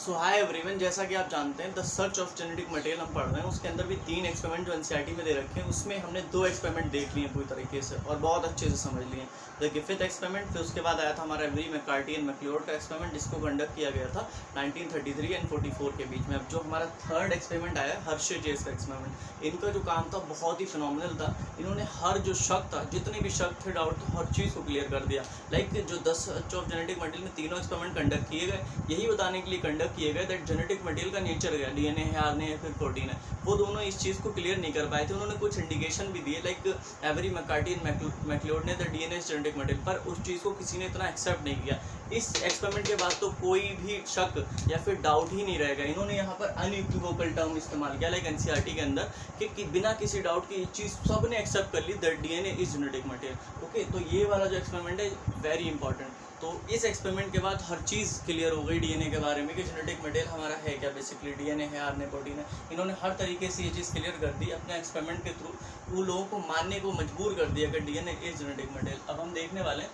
सो hi everyone, जैसा कि आप जानते हैं the search of genetic material हम पढ़ रहे हैं। उसके अंदर भी 3 एक्सपेरिमेंट जो एनसीईआरटी में दे रखे हैं, उसमें हमने 2 एक्सपेरिमेंट देख लिए पूरी तरीके से और बहुत अच्छे से समझ लिए। द गिफिथ एक्सपेरिमेंट, फिर उसके बाद आया था हमारा एवरी मैककार्टी एंड मैक्लियोड का एक्सपेरिमेंट, जिसको कंडक्ट किया गया था 1933 एंड 44 के बीच में। अब जो हमारा थर्ड एक्सपेरिमेंट आया हर्शे-जेस का एक्सपेरिमेंट, इनका जो काम था बहुत ही फिनोमिनल था। इन्होंने हर जो शक था, जितने भी शक थे, डाउट थे, हर चीज़ को क्लियर कर दिया। लाइक जो 10 सर्च ऑफ जेनेटिक मटेरियल में तीनों एक्सपेरिमेंट कंडक्ट किए गए, यही बताने के लिए कंडक्ट किए गए दैट जेनेटिक मटेरियल का नेचर है, डीएनए है, आरएनए है, फिर प्रोटीन है। वो दोनों इस चीज़ को क्लियर नहीं कर पाए थे। उन्होंने कुछ इंडिकेशन भी दिए, like Avery McCarty and McLeod ने the DNA is genetic material, पर उस चीज़ को किसी ने इतना एक्सेप्ट नहीं किया। इस एक्सपेरिमेंट के बाद तो कोई भी शक या फिर डाउट ही नहीं रहेगा। इन्होंने यहाँ पर अनइक्विवोकल टर्म इस्तेमाल किया लाइक एनसीईआरटी के अंदर कि बिना किसी डाउट की चीज़ सबने एक्सेप्ट कर ली that DNA is genetic material. Okay, तो ये वाला जो एक्सपेरिमेंट है वेरी इंपॉर्टेंट। तो इस एक्सपेरिमेंट के बाद हर चीज़ क्लियर हो गई डीएनए के बारे में कि जेनेटिक मटेरियल हमारा है क्या, बेसिकली डीएनए है, आरएनए, प्रोटीन है। इन्होंने हर तरीके से ये चीज़ क्लियर कर दी अपने एक्सपेरिमेंट के थ्रू। वो लोगों को मानने को मजबूर कर दिया कि डीएनए इज जेनेटिक मटेरियल। अब हम देखने वाले हैं,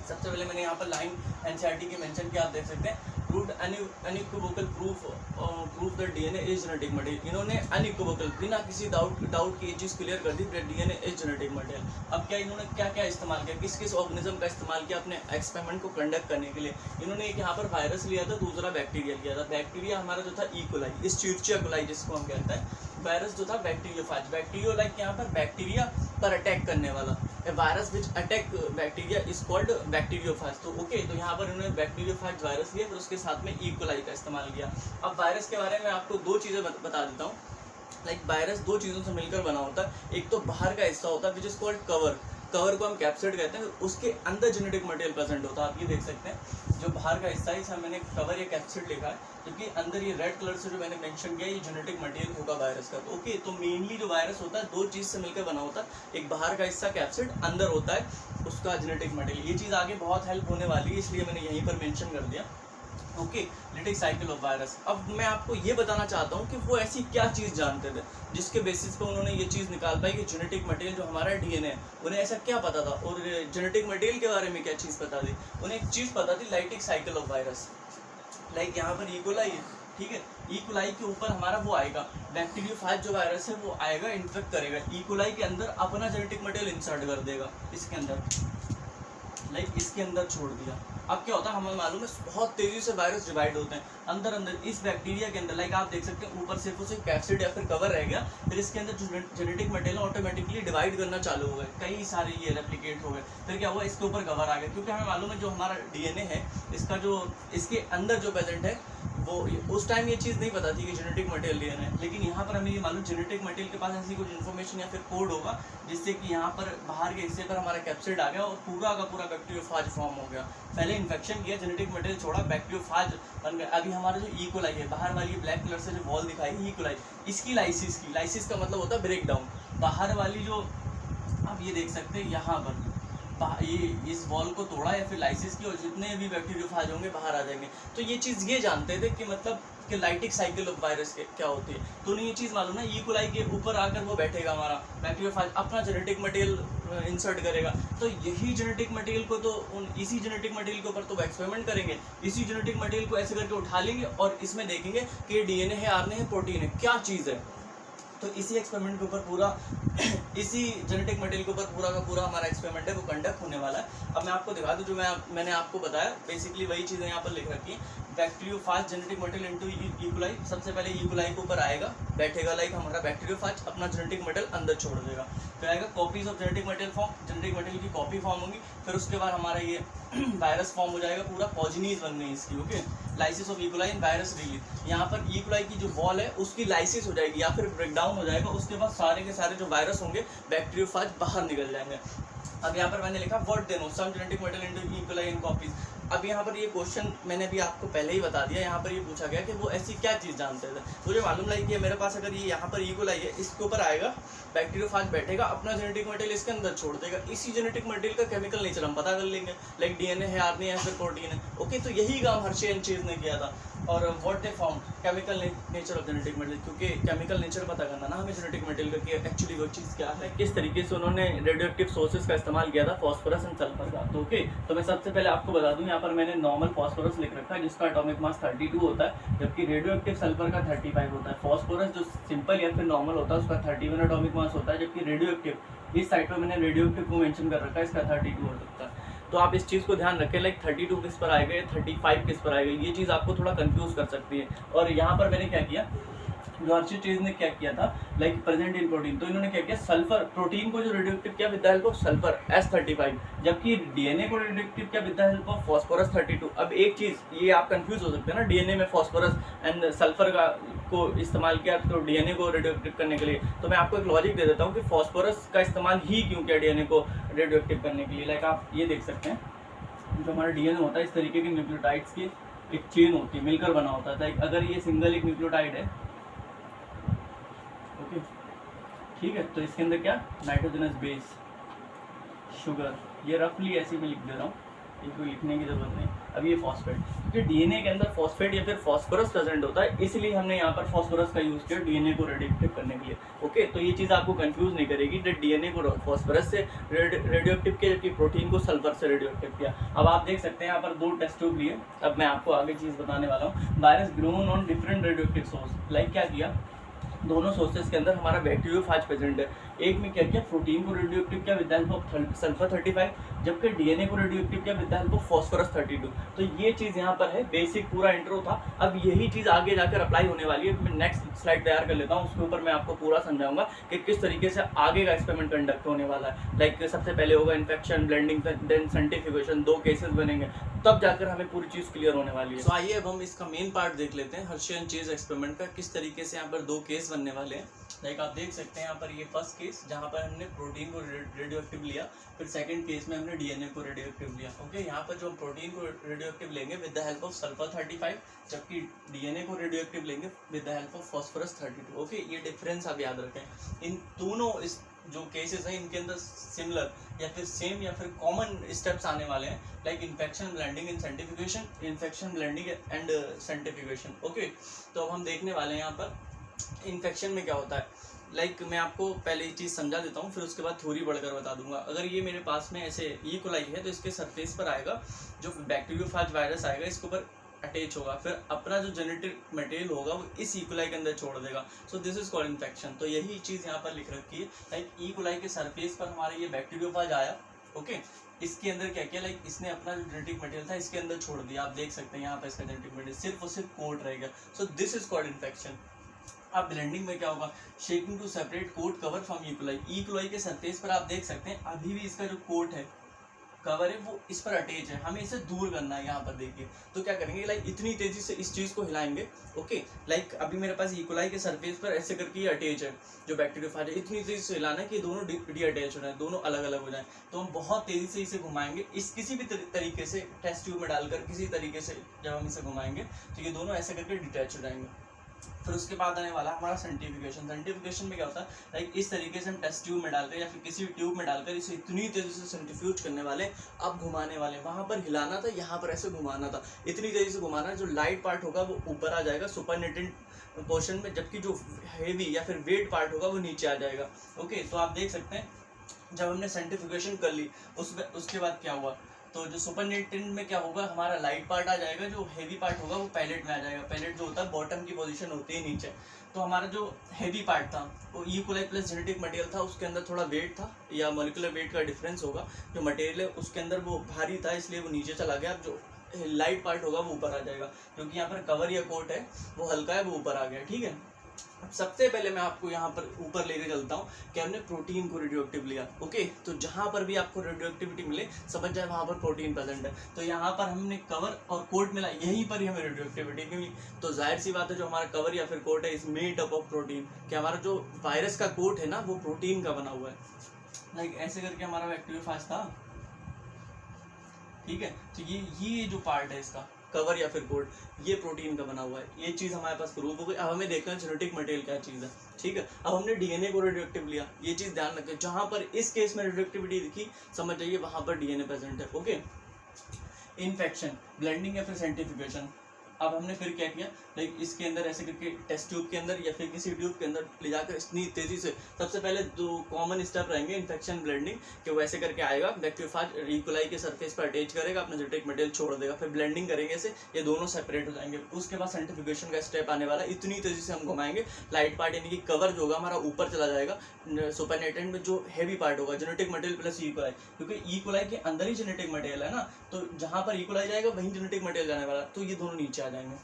सबसे पहले मैंने यहाँ पर लाइन एनसीईआरटी की मेंशन किया, आप देख सकते हैं, proved unequivocal proof that DNA is genetic material. इन्होंने अनइक्विवोकल बिना किसी डाउट की ये चीज़ क्लियर कर दी that DNA is genetic material. अब क्या इन्होंने क्या क्या इस्तेमाल किया, किस किस ऑर्गेनिज्म का इस्तेमाल किया अपने एक्सपेरिमेंट को कंडक्ट करने के लिए। इन्होंने एक यहाँ पर वायरस लिया था, दूसरा बैक्टीरिया लिया था। बैक्टीरिया हमारा जो था ई कोलाई, इस्चेरिचिया कोलाई जिसको हम कहते हैं। वायरस जो था बैक्टीरियोफाज, बैक्टीरियो यहाँ पर बैक्टीरिया पर अटैक करने वाला। Virus which attack bacteria is called bacteriophage. तो ओके, तो यहाँ पर इन्होंने बैक्टीरियोफाज वायरस लिया, फिर उसके साथ में ई कोलाई का इस्तेमाल किया। अब वायरस के बारे में आपको 2 चीज़ें बता देता हूँ। लाइक वायरस 2 चीज़ों से मिलकर बना होता है। एक तो बाहर का हिस्सा होता है which is called cover, cover को हम कैप्सिड कहते हैं। उसके अंदर जेनेटिक मटेरियल प्रेजेंट होता है। आप ये देख सकते हैं, जो बाहर का हिस्सा है इसमें मैंने कवर या कैप्सिड लिखा है, क्योंकि अंदर ये रेड कलर से जो मैंने मेंशन किया ये जेनेटिक मटेरियल होगा वायरस का। तो ओके, तो मेनली जो वायरस होता है 2 चीज़ से मिलकर बना होता है। एक बाहर का हिस्सा कैप्सिड, अंदर होता है उसका जेनेटिक मटेरियल। ये चीज़ आगे बहुत हेल्प होने वाली है, इसलिए मैंने यहीं पर मेंशन कर दिया। Okay, genetic cycle of virus. अब मैं आपको ये बताना चाहता हूँ कि वो ऐसी क्या चीज़ जानते थे जिसके बेसिस पे उन्होंने ये चीज़ निकाल पाई कि जेनेटिक मटेरियल जो हमारा डीएनए है, उन्हें ऐसा क्या पता था। और जेनेटिक मटेरियल के बारे में क्या चीज़ पता थी, उन्हें एक चीज़ पता थी, lytic cycle of virus. Like यहाँ पर ई कोलाई है, ठीक है, ई कोलाई के ऊपर हमारा वो आएगा बैक्टीरियोफाज जो वायरस है, वो आएगा, इन्फेक्ट करेगा। ई कोलाई के अंदर अपना जेनेटिक मटेरियल इंसर्ट कर देगा इसके अंदर, लाइक इसके अंदर छोड़ दिया। अब क्या होता है, हमें मालूम है बहुत तेजी से वायरस डिवाइड होते हैं अंदर अंदर इस बैक्टीरिया के अंदर। लाइक आप देख सकते हैं ऊपर सिर्फ उसे कैप्सिड या फिर कवर रह गया, फिर इसके अंदर जो जेनेटिक मटेरियल ऑटोमेटिकली डिवाइड करना चालू हो गए, कई सारे ये रेप्लिकेट हो गए। फिर क्या हुआ, इसके ऊपर कवर आ गया, क्योंकि हमें मालूम है जो हमारा डीएनए है इसका जो इसके अंदर जो प्रेजेंट है वो उस टाइम ये चीज़ नहीं पता थी कि जेनेटिक मटेरियल डीएनए है। लेकिन यहाँ पर हमें ये मालूम जेनेटिक मटेरियल के पास ऐसी कुछ इन्फॉर्मेशन या फिर कोड होगा जिससे कि यहाँ पर बाहर के हिस्से पर हमारा कैप्सिड आ गया और पूरा का पूरा बैक्टीरियोफाज फॉर्म हो गया। पहले इन्फेक्शन किया, जेनेटिक मटेरियल छोड़ा, बैक्टीरियोफाज बन गया। अभी हमारा जो ई कोलाई है, बाहर वाली ब्लैक कलर से जो वॉल दिखाई ई कोलाई, इसकी लाइसिस का मतलब होता है ब्रेक डाउन। बाहर वाली जो आप ये देख सकते हैं यहाँ पर ये इस वॉल को तोड़ा या फिर लाइसिस की, और जितने भी बैक्टीरियोफाज होंगे बाहर आ जाएंगे। तो ये चीज़ ये जानते थे कि मतलब कि लाइटिक साइकिल ऑफ वायरस के क्या होती है। तो उन्हें ये चीज़ मालूम है, ई कोलाई के ऊपर आकर वो बैठेगा हमारा बैक्टीरियोफाज, अपना जेनेटिक मटेरियल इंसर्ट करेगा। तो यही जेनेटिक मटेरियल को तो इसी जेनेटिक मटेरियल के ऊपर तो वो एक्सपेरिमेंट करेंगे, इसी जेनेटिक मटेरियल को ऐसे करके उठा लेंगे और इसमें देखेंगे कि डीएनए है, आरएनए है, प्रोटीन है, क्या चीज़ है। तो इसी एक्सपेरिमेंट के ऊपर पूरा इसी जेनेटिक मटेरियल के ऊपर पूरा का पूरा हमारा एक्सपेरिमेंट है वो कंडक्ट होने वाला है। अब मैं आपको दिखा दूँ, जो मैंने आपको बताया बेसिकली वही चीज़ें यहाँ पर लिख रखी हैं। Bacteriophage genetic material into E coli, सबसे पहले ई कोलाई के ऊपर आएगा, बैठेगा, लाइक हमारा बैक्टीरियोफाज अपना जेनेटिक मटेरियल अंदर छोड़ देगा। फिर आएगा copies of genetic material form, genetic material की कॉपी फॉर्म होगी। फिर उसके बाद हमारा ये वायरस फॉर्म हो जाएगा, पूरा पॉजिनीज बन गई इसकी। Okay, lysis of E coli and virus release. यहाँ पर ई कोलाई की जो वॉल है उसकी लाइसिस हो जाएगी या फिर ब्रेकडाउन हो जाएगा। उसके बाद सारे के सारे जो वायरस होंगे बैक्टीरियोफाज बाहर निकल जाएंगे। अब यहाँ पर मैंने लिखा what they know some genetic material into E coli and copies. अब यहाँ पर ये क्वेश्चन मैंने भी आपको पहले ही बता दिया। यहाँ पर ये पूछा गया कि वो ऐसी क्या चीज़ जानते थे। मुझे मालूम लगी कि मेरे पास अगर ये यहाँ पर ई कोलाई है, इसके ऊपर आएगा, बैक्टीरियोफाज बैठेगा, अपना जेनेटिक मटेरियल इसके अंदर छोड़ देगा। इसी जेनेटिक मटेरियल का केमिकल नेचर हम पता कर लेंगे, लाइक डीएनए है, आरएनए है, फिर प्रोटीन है। ओके, तो यही काम हर्शे एंड चेज ने किया था। और what they found chemical nature of genetic material, क्योंकि केमिकल नेचर पता करना ना हमें जेनेटिक मटेरियल का कि एक्चुअली वो चीज़ क्या है, किस तरीके से उन्होंने रेडियोएक्टिव सोर्सेज का इस्तेमाल किया था फॉस्फोरस एंड सल्फर का। तो ओके, तो मैं सबसे पहले आपको बता दूं, यहाँ पर मैंने नॉर्मल फॉस्फोरस लिख रखा है जिसका एटॉमिक मास 32 होता है, जबकि रेडियोएक्टिव सल्फर का 35 होता है। फॉस्फोरस जो सिंपल या फिर नॉर्मल होता है उसका 31 एटॉमिक मास होता है, जबकि रेडियोएक्टिव इस साइड पर मैंने रेडियोएक्टिव को मेंशन कर रखा है, इसका 32 हो सकता है। तो आप इस चीज़ को ध्यान रखें, लाइक 32 किस पर आएगा, 35 किस पर आएगा, ये चीज़ आपको थोड़ा कंफ्यूज कर सकती है। और यहाँ पर मैंने क्या किया, जो हर्षित चीज ने क्या किया था, लाइक प्रेजेंट इन प्रोटीन, तो इन्होंने क्या किया, सल्फर प्रोटीन को जो रेडियोएक्टिव किया with the help of sulphur S35, जबकि डीएनए को रेडियोएक्टिव किया with the help of phosphorus 32। अब एक चीज ये आप कंफ्यूज हो सकते हैं ना, डीएनए में फॉस्फोरस एंड सल्फर का को इस्तेमाल किया तो डीएनए को रेडियोएक्टिव करने के लिए, तो मैं आपको एक लॉजिक दे देता हूँ कि फॉस्फोरस का इस्तेमाल ही क्यों किया डीएनए को रेडियोएक्टिव करने के लिए। लाइक आप ये देख सकते हैं, जो हमारा डीएनए होता है इस तरीके के न्यूक्लियोटाइड्स की एक चेन होती है, मिलकर बना होता है। लाइक अगर ये सिंगल एक न्यूक्लियोटाइड है, ओके ठीक है, तो इसके अंदर क्या, नाइट्रोजनस बेस, शुगर, ये रफली ऐसे में लिख दे रहा हूँ, इनको लिखने की जरूरत नहीं। अब ये फॉस्फेट, क्योंकि डीएनए के अंदर फॉस्फेट या फिर फॉस्फोरस प्रेजेंट होता है, इसलिए हमने यहाँ पर फॉस्फोरस का यूज किया डीएनए को रेडियोएक्टिव करने के लिए। ओके, तो ये चीज़ आपको कंफ्यूज नहीं करेगी कि डीएनए को फॉस्फोरस से रेडियोएक्टिव किया, जबकि प्रोटीन को सल्फर से रेडियोएक्टिव किया। अब आप देख सकते हैं यहाँ पर 2 टेस्ट ट्यूब लिए। अब मैं आपको आगे चीज़ बताने वाला हूँ। Virus grown on different radioactive source, like क्या किया, दोनों सोर्सेज के अंदर हमारा बैक्टीरियोफाज प्रेजेंट है। एक में क्या किया, प्रोटीन को रेडियोएक्टिव किया with the help of sulphur 35, जबकि डीएनए को रेडियोएक्टिव किया with the help of phosphorus 32। तो ये चीज़ यहाँ पर है, बेसिक पूरा इंट्रो था। अब यही चीज़ आगे जाकर अप्लाई होने वाली है। मैं नेक्स्ट स्लाइड तैयार कर लेता हूँ, उसके ऊपर मैं आपको पूरा समझाऊंगा कि किस तरीके से आगे का एक्सपेरिमेंट कंडक्ट होने वाला है। लाइक सबसे पहले होगा infection, blending, then centrifugation, 2 cases बनेंगे, तब जाकर हमें पूरी चीज़ क्लियर होने वाली है। तो आइए अब हम इसका मेन पार्ट देख लेते हैं, हर्शियन चेज एक्सपेरिमेंट का, किस तरीके से यहाँ पर 2 केस बनने वाले हैं। लाइक आप देख सकते हैं यहाँ पर ये फर्स्ट केस जहाँ पर हमने प्रोटीन को रेडियोएक्टिव लिया, फिर सेकंड केस में हमने डीएनए को रेडियोएक्टिव लिया। ओके, यहाँ पर जो हम प्रोटीन को रेडियोएक्टिव लेंगे with the help of sulphur 35, जबकि डीएनए को रेडियोएक्टिव लेंगे with the help of phosphorus 32। Okay, ये डिफरेंस आप याद रखें। इन दोनों इस जो केसेस हैं इनके अंदर सिमिलर या फिर सेम या फिर कॉमन स्टेप्स आने वाले हैं, like infection, blending and centrifugation, infection, blending and centrifugation. Okay, तो अब हम देखने वाले हैं यहाँ पर इन्फेक्शन में क्या होता है। लाइक मैं आपको पहले ये चीज़ समझा देता हूँ, फिर उसके बाद थ्योरी बढ़कर बता दूंगा। अगर ये मेरे पास में ऐसे ई कोलाई है तो इसके सरफेस पर आएगा जो बैक्टीरियोफाज वायरस आएगा, इसके ऊपर अटैच होगा, फिर अपना जो जेनेटिक मटेरियल होगा वो इस ई कोलाई के अंदर छोड़ देगा। सो दिस इज कॉल्ड इन्फेक्शन। तो यही चीज़ यहाँ पर लिख रखी है, लाइक ई कोलाई के सरफेस पर हमारा ये बैक्टीरियोफाज आया। ओके, इसके अंदर क्या किया, लाइक इसने अपना जो जेनेटिक मटेरियल था इसके अंदर छोड़ दिया। आप देख सकते हैं यहाँ पर इसका जेनेटिक मटेरियल सिर्फ और सिर्फ कोट रहेगा। So this is called infection. अब ब्लेंडिंग में क्या होगा, shaking to separate coat cover from E coli. E coli के सरफेस पर आप देख सकते हैं अभी भी इसका जो कोट है, कवर है, वो इस पर अटैच है, हमें इसे दूर करना है। यहाँ पर देखिए तो क्या करेंगे, लाइक इतनी तेजी से इस चीज़ को हिलाएंगे। ओके, लाइक अभी मेरे पास ई कोलाई के सरफेस पर ऐसे करके ये अटैच है जो बैक्टीरियोफाज है, इतनी तेजी से हिलाना है कि दोनों डी अटैच हो जाए, दोनों अलग अलग हो जाए। तो हम बहुत तेजी से इसे घुमाएंगे, इस किसी भी तरीके से टेस्ट ट्यूब में डालकर किसी तरीके से जब हम इसे घुमाएंगे तो ये दोनों ऐसे करके डिटैच हो जाएंगे। फिर उसके बाद आने वाला हमारा सेंट्रीफ्यूगेशन। सेंट्रीफ्यूगेशन में क्या होता है, लाइक इस तरीके से हम टेस्ट ट्यूब में डालकर या फिर किसी भी ट्यूब में डालकर इसे इतनी तेजी से सेंट्रीफ्यूज करने वाले, अब घुमाने वाले। वहाँ पर हिलाना था, यहाँ पर ऐसे घुमाना था, इतनी तेजी से घुमाना है जो लाइट पार्ट होगा वो ऊपर आ जाएगा सुपरनेटेंट पोर्शन में, जबकि जो हेवी या फिर वेट पार्ट होगा वो नीचे आ जाएगा। ओके, तो आप देख सकते हैं जब हमने सेंट्रीफ्यूगेशन कर ली उसके बाद क्या हुआ, तो जो सुपरनेटेंट में क्या होगा, हमारा लाइट पार्ट आ जाएगा, जो हेवी पार्ट होगा वो पैलेट में आ जाएगा। पैलेट जो होता है बॉटम की पोजीशन होती है नीचे। तो हमारा जो हेवी पार्ट था वो E coli plus genetic material था, उसके अंदर थोड़ा वेट था या मॉलिक्यूलर वेट का डिफरेंस होगा। जो मटेरियल है उसके अंदर वो भारी था, इसलिए वो नीचे चला गया। जो लाइट पार्ट होगा वो ऊपर आ जाएगा, क्योंकि यहाँ पर कवर या कोट है वो हल्का है, वो ऊपर आ गया। ठीक है, अब सबसे पहले मैं आपको यहाँ पर ऊपर लेके चलता हूँ कि हमने प्रोटीन को रेडियोएक्टिव लिया। ओके, तो जहाँ पर भी आपको रेडियोएक्टिविटी मिले समझ जाए वहाँ पर प्रोटीन प्रेजेंट है। तो यहाँ पर हमने कवर और कोट मिला, यहीं पर ही हमें रेडियोएक्टिविटी मिली। तो जाहिर सी बात है जो हमारा कवर या फिर कोट है is made up of protein, कि हमारा जो वायरस का कोट है ना वो प्रोटीन का बना हुआ है। लाइक ऐसे करके हमारा बैक्टीरियोफाज था। ठीक है, तो ये जो पार्ट है इसका कवर या फिर कोट, ये प्रोटीन का बना हुआ है। ये चीज़ हमारे पास प्रूव हो गई। अब हमें देखना है जेनेटिक मटेरियल क्या चीज़ है। ठीक है, अब हमने डीएनए को रेडियोएक्टिव लिया, ये चीज़ ध्यान रखें, जहाँ पर इस केस में रेडियोएक्टिविटी दिखी समझ जाइए वहाँ पर डीएनए प्रेजेंट है। ओके, इन्फेक्शन, ब्लेंडिंग या फिर सेंट्रीफ्यूगेशन। अब हमने फिर क्या किया, लाइक इसके अंदर ऐसे करके टेस्ट ट्यूब के अंदर या फिर किसी ट्यूब के अंदर ले जाकर इतनी तेजी से, सबसे पहले 2 कॉमन स्टेप रहेंगे इन्फेक्शन ब्लेंडिंग कि वो ऐसे करके आएगा, बैक्टीरियोफाज इकोलाई के सरफेस पर अटैच करेगा, अपना जेनेटिक मटेरियल छोड़ देगा, फिर ब्लेंडिंग करेंगे ऐसे, ये दोनों सेपरेट हो जाएंगे। उसके बाद सेंट्रीफ्यूगेशन का स्टेप आने वाला, इतनी तेजी से हम घुमाएंगे, लाइट पार्ट यानी कि कवर जो होगा हमारा ऊपर चला जाएगा, सुपरनेटेंट में जो हैवी पार्ट होगा जेनेटिक मटेरियल प्लस इकोलाई, क्योंकि इकोलाई के अंदर ही जेनेटिक मटेरियल है ना, तो जहाँ पर इकोलाई जाएगा वहीं जेनेटिक मटेरियल जाने वाला, तो ये दोनों नीचे आ जाएंगे।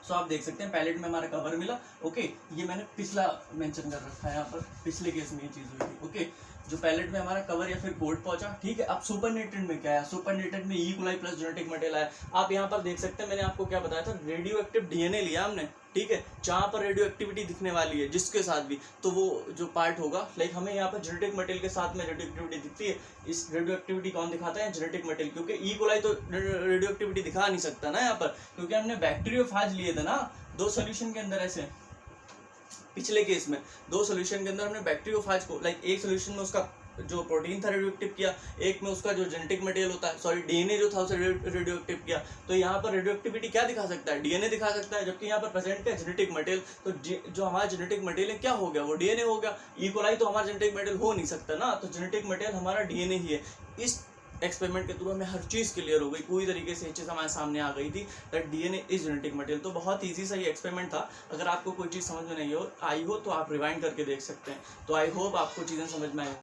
सो आप देख सकते हैं पैलेट में हमारा कवर मिला, ओके, ये मैंने पिछला मेंशन कर रखा है यहाँ पर, पिछले केस में ये चीज़ हुई थी, ओके, जो पैलेट में हमारा कवर या फिर कोट पहुंचा, ठीक है। अब सुपरनेटेंट में क्या है, सुपरनेटेंट में E coli plus genetic material आया। आप यहाँ पर देख सकते हैं, मैंने आपको क्या बताया था, रेडियो एक्टिव डीएनए लिया हमने, ठीक है, जहाँ पर रेडियो एक्टिविटी दिखने वाली है जिसके साथ भी, तो वो जो पार्ट होगा, लाइक हमें यहाँ पर जेनेटिक मटेरियल के साथ में रेडियो एक्टिविटी दिखती है। इस रेडियो एक्टिविटी कौन दिखाता है, जेनेटिक मटेरियल, क्योंकि ई कोलाई तो रेडियो एक्टिविटी दिखा नहीं सकता ना यहाँ पर, क्योंकि हमने बैक्टीरियोफाज लिए थे ना 2 सोल्यूशन के अंदर, ऐसे पिछले केस में 2 सोल्यूशन के अंदर हमने बैक्टीरियोफाज को, लाइक एक सोल्यूशन में उसका जो प्रोटीन था रेडियो एक्टिव किया, एक में उसका जो जेनेटिक मटेरियल होता है, सॉरी डीएनए जो था उसे रेडियो एक्टिव किया। तो यहाँ पर रेडियो एक्टिविटी क्या दिखा सकता है, डीएनए दिखा सकता है, जबकि यहाँ पर प्रेजेंट क्या है, जेनेटिक मटेरियल। तो जो हमारा जेनेटिक मटेरियल है क्या हो गया, वो डीएनए हो गया। ई कोलाई तो हमारा जेनेटिक मटेरियल हो नहीं सकता ना, तो जेनेटिक मटेरियल हमारा डीएनए ही है। इस एक्सपेरिमेंट के थ्रू हमें हर चीज़ क्लियर हो गई, पूरी तरीके से ये चीज़ हमारे सामने आ गई थी that DNA is genetic material. तो बहुत इजी सा ये एक्सपेरिमेंट था। अगर आपको कोई चीज़ समझ में नहीं आई हो तो आप रिवाइंड करके देख सकते हैं। तो आई होप आपको चीज़ें समझ में आई।